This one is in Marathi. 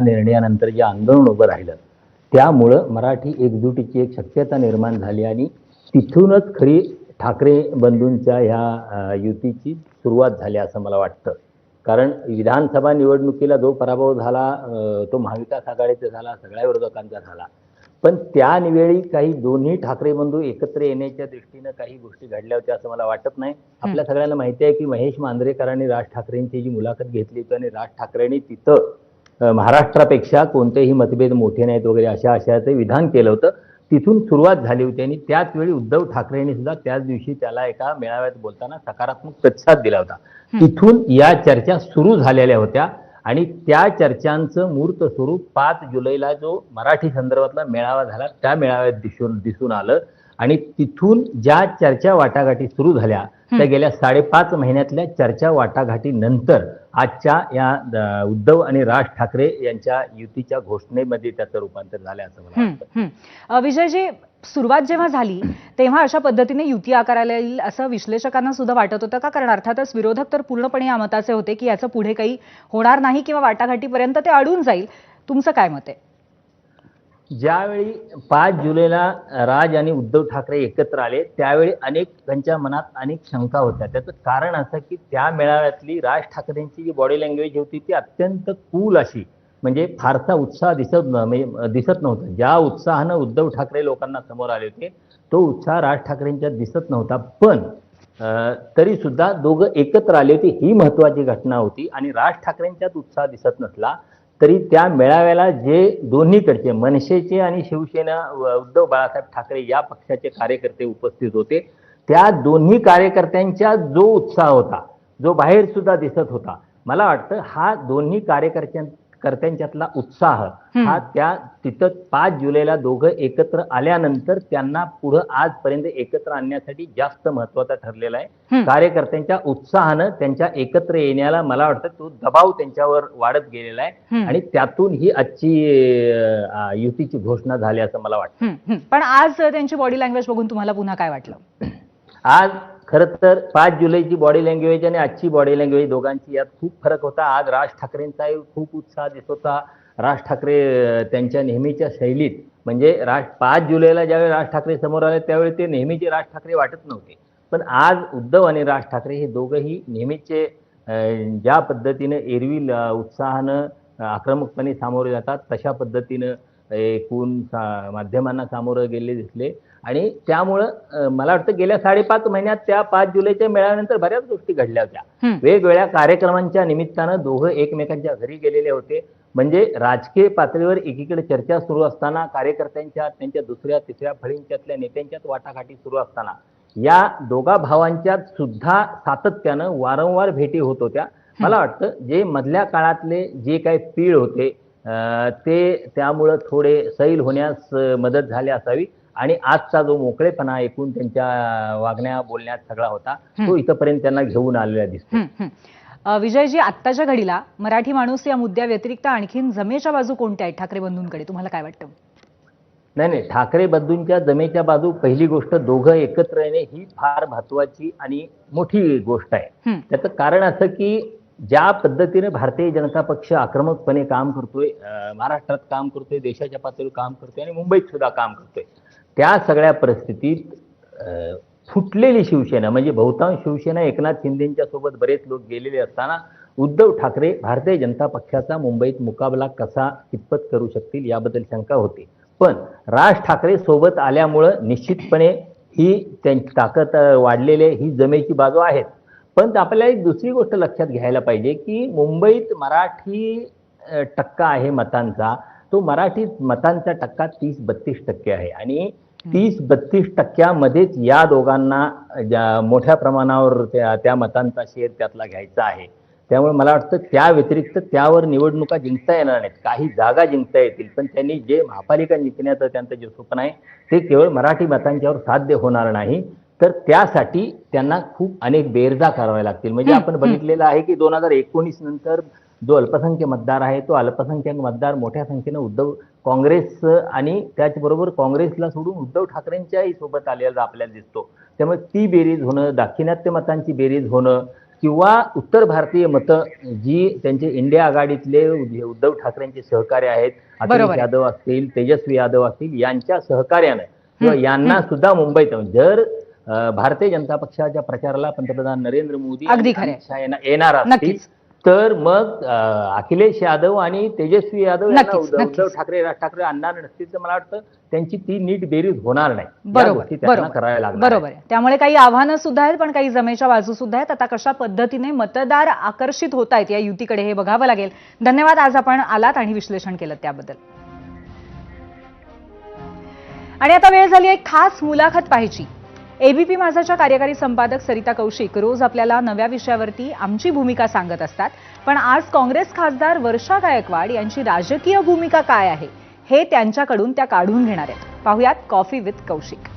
निर्णयानंतर जे आंदोलन उभं राहिलं त्यामुळं मराठी एकजुटीची एक शक्यता निर्माण झाली आणि तिथूनच खरी ठाकरे बंधूंच्या ह्या युतीची सुरुवात झाली असं मला वाटतं. कारण विधानसभा निवडणुकीला जो पराभव झाला तो महाविकास आघाडीचा झाला, सगळ्या विरोधकांचा झाला. पण त्यावेळी काही दोन्ही ठाकरे बंधू एकत्र येण्याच्या दृष्टीनं काही गोष्टी घडल्या होत्या असं मला वाटत नाही. आपल्या सगळ्यांना माहिती आहे की महेश मांजरेकरांनी राज ठाकरेंची जी मुलाखत घेतली होती आणि राज ठाकरेंनी तिथं महाराष्ट्रापेक्षा कोणतेही मतभेद मोठे नाहीत वगैरे अशा आशयाचं विधान केलं होतं. तिथून सुरुवात झाली होती आणि त्याच वेळी उद्धव ठाकरेंनी सुद्धा त्याच दिवशी त्याला एका मेळाव्यात बोलताना सकारात्मक प्रतिसाद दिला होता. तिथून या चर्चा सुरू झालेल्या होत्या आणि त्या चर्चांचं मूर्त स्वरूप 5 जुलैला जो मराठी संदर्भातला मेळावा झाला त्या मेळाव्यात दिसून आलं आणि तिथून ज्या चर्चा वाटाघाटी सुरू झाल्या त्या गेल्या 5.5 महिन्यातल्या चर्चा वाटाघाटी नंतर आजच्या या उद्धव आणि राज ठाकरे यांच्या युतीच्या घोषणेमध्ये त्याचं रूपांतर झालं असं मला वाटतं. विजयजी, सुरुवात जेव्हा झाली तेव्हा अशा पद्धतीने युती आकाराला येईल असं विश्लेषकांना सुद्धा वाटत होतं का? कारण अर्थातच विरोधक तर पूर्णपणे या मताचे होते की याचं पुढे काही होणार नाही किंवा वाटाघाटीपर्यंत ते अडून जाईल. तुमचं काय मत आहे? ज्यावेळी 5 जुलैला राज आणि उद्धव ठाकरे एकत्र आले त्यावेळी अनेकांच्या मनात अनेक शंका होत्या. त्याचं कारण असं की त्या मेळाव्यातली राज ठाकरेंची जी बॉडी लँग्वेज होती ती अत्यंत कूल अशी, म्हणजे फारसा उत्साह दिसत नव्हता. ज्या उत्साहानं उद्धव ठाकरे लोकांना समोर आले होते तो उत्साह राज ठाकरेंच्यात दिसत नव्हता. पण तरी सुद्धा दोघं एकत्र आले होते ही महत्वाची घटना होती आणि राज ठाकरेंच्यात उत्साह दिसत नसला तरी त्या मेळाव्याला जे दोन्हीकडचे मनसेचे आणि शिवसेना उद्धव बाळासाहेब ठाकरे या पक्षाचे कार्यकर्ते उपस्थित होते, त्या दोन्ही कार्यकर्त्यांचा जो उत्साह होता जो बाहेर सुद्धा दिसत होता, मला वाटतं हा दोन्ही कार्यकर्त्यांच्यातला उत्साह हा त्या तिथं 5 जुलैला दोघं एकत्र आल्यानंतर त्यांना पुढं आजपर्यंत एकत्र आणण्यासाठी जास्त महत्वाचा ठरलेला आहे. कार्यकर्त्यांच्या उत्साहानं त्यांच्या एकत्र येण्याला मला वाटतं तो दबाव त्यांच्यावर वाढत गेलेला आहे आणि त्यातून ही आजची युतीची घोषणा झाली असं मला वाटतं. पण आज त्यांची बॉडी लँग्वेज बघून तुम्हाला पुन्हा काय वाटलं? आज खरं तर 5 जुलैची बॉडी लँग्वेज आणि आजची बॉडी लँग्वेज दोघांची यात खूप फरक होता. आज राज ठाकरेंचाही खूप उत्साह दिसत होता. राज ठाकरे त्यांच्या नेहमीच्या शैलीत, म्हणजे 5 जुलैला ज्यावेळी राज ठाकरे समोर आले त्यावेळी ते नेहमीचे राज ठाकरे वाटत नव्हते. पण आज उद्धव आणि राज ठाकरे हे दोघंही नेहमीचे ज्या पद्धतीनं एरवी उत्साहानं आक्रमकपणे सामोरे जातात तशा पद्धतीनं एकूण माध्यमांना सामोरं गेले दिसले आणि त्यामुळं मला वाटतं गेल्या 5.5 महिन्यात त्या 5 जुलैच्या मेळाव्यानंतर बऱ्याच गोष्टी घडल्या होत्या. वेगवेगळ्या कार्यक्रमांच्या निमित्तानं दोघं एकमेकांच्या घरी गेलेले होते. म्हणजे राजकीय पातळीवर एकीकडे चर्चा सुरू असताना कार्यकर्त्यांच्या त्यांच्या दुसऱ्या तिसऱ्या फळींच्यातल्या नेत्यांच्यात वाटाघाटी सुरू असताना या दोघा भावांच्यात सुद्धा सातत्यानं वारंवार भेटी होत होत्या. मला वाटतं जे मधल्या काळातले जे काही पीळ होते ते त्यामुळं थोडे सैल होण्यास मदत झाली असावी आणि आजचा जो मोकळेपणा एकूण त्यांच्या वागण्या बोलण्यात सगळा होता तो इथपर्यंत त्यांना घेऊन आलेला दिसतो. विजयजी, आत्ताच्या घडीला मराठी माणूस या मुद्द्या व्यतिरिक्त आणखीन जमेच्या बाजू कोणत्या आहेत ठाकरे बंधूंकडे? तुम्हाला काय वाटतं? नाही, ठाकरे बंधूंच्या जमेच्या बाजू पहिली गोष्ट दोघं एकत्र येणे ही फार महत्वाची आणि मोठी गोष्ट आहे. त्याचं कारण असं की ज्या पद्धतीने भारतीय जनता पक्ष आक्रमकपणे काम करतोय, महाराष्ट्रात काम करतोय, देशाच्या पातळीवर काम करतोय आणि मुंबईत सुद्धा काम करतोय, त्या सगळ्या परिस्थितीत फुटलेली शिवसेना म्हणजे बहुतांश शिवसेना एकनाथ शिंदेच्या सोबत बरेच लोक गेलेले असताना उद्धव ठाकरे भारतीय जनता पक्षाचा मुंबईत मुकाबला कितपत करू शकतील याबद्दल शंका होती. पण राज ठाकरे सोबत आल्यामुळं निश्चितपणे ही त्यांची ताकद वाढलेली ही जमेची बाजू आहेत. पण आपल्याला एक दुसरी गोष्ट लक्षात घ्यायला पाहिजे की मुंबईत मराठी टक्का आहे मतांचा, तो मराठी मतांचा टक्का 30-32% आहे आणि 30-32% या दोघांना मोठ्या प्रमाणावर त्या मतांचा शेअर त्यातला घ्यायचा आहे. त्यामुळे मला वाटतं त्या व्यतिरिक्त त्यावर निवडणुका जिंकता येणार नाहीत. काही जागा जिंकता येतील पण त्यांनी जे महापालिका जिंकण्याचं त्यांचं जे स्वप्न आहे ते केवळ मराठी मतांच्यावर साध्य होणार नाही. तर त्यासाठी त्यांना खूप अनेक बेरजा कराव्या लागतील. म्हणजे आपण बघितलेलं आहे की 2019 नंतर जो अल्पसंख्य मतदार आहे तो अल्पसंख्याक मतदार मोठ्या संख्येनं काँग्रेस आणि त्याचबरोबर काँग्रेसला सोडून उद्धव ठाकरेंच्याही सोबत आलेला आपल्याला दिसतो. त्यामुळे ती बेरीज होणं, दाक्षिणात्य मतांची बेरीज होणं किंवा उत्तर भारतीय मतं जी त्यांचे इंडिया आघाडीतले उद्धव ठाकरेंचे सहकार्य आहेत, अखिलेश यादव असतील, तेजस्वी यादव असतील, यांच्या सहकार्यानं किंवा यांना सुद्धा मुंबईत जर भारतीय जनता पक्षाच्या प्रचाराला पंतप्रधान नरेंद्र मोदी येणार असतील तर मग अखिलेश यादव आणि तेजस्वी यादव यांना उद्धव ठाकरे, राज ठाकरे आणणार नसतील तर मला वाटतं त्यांची ती नीट बेरीज होणार नाही. बरोबर करायला लागणार. बरोबर. त्यामुळे काही आव्हानं सुद्धा आहेत पण काही जमेच्या बाजू सुद्धा आहेत. आता कशा पद्धतीने मतदार आकर्षित होत आहेत या युतीकडे हे बघावं लागेल. धन्यवाद आज आपण आलात आणि विश्लेषण केलं त्याबद्दल. आणि आता वेळ झाली एक खास मुलाखत पाहायची. एबीपी माझाच्या कार्यकारी संपादक सरिता कौशिक रोज आपल्याला नव्या विषयावरती आमची भूमिका सांगत असतात. पण आज काँग्रेस खासदार वर्षा गायकवाड यांची राजकीय भूमिका काय आहे हे त्यांच्याकडून त्या काढून घेणार आहेत. पाहुयात कॉफी विथ कौशिक.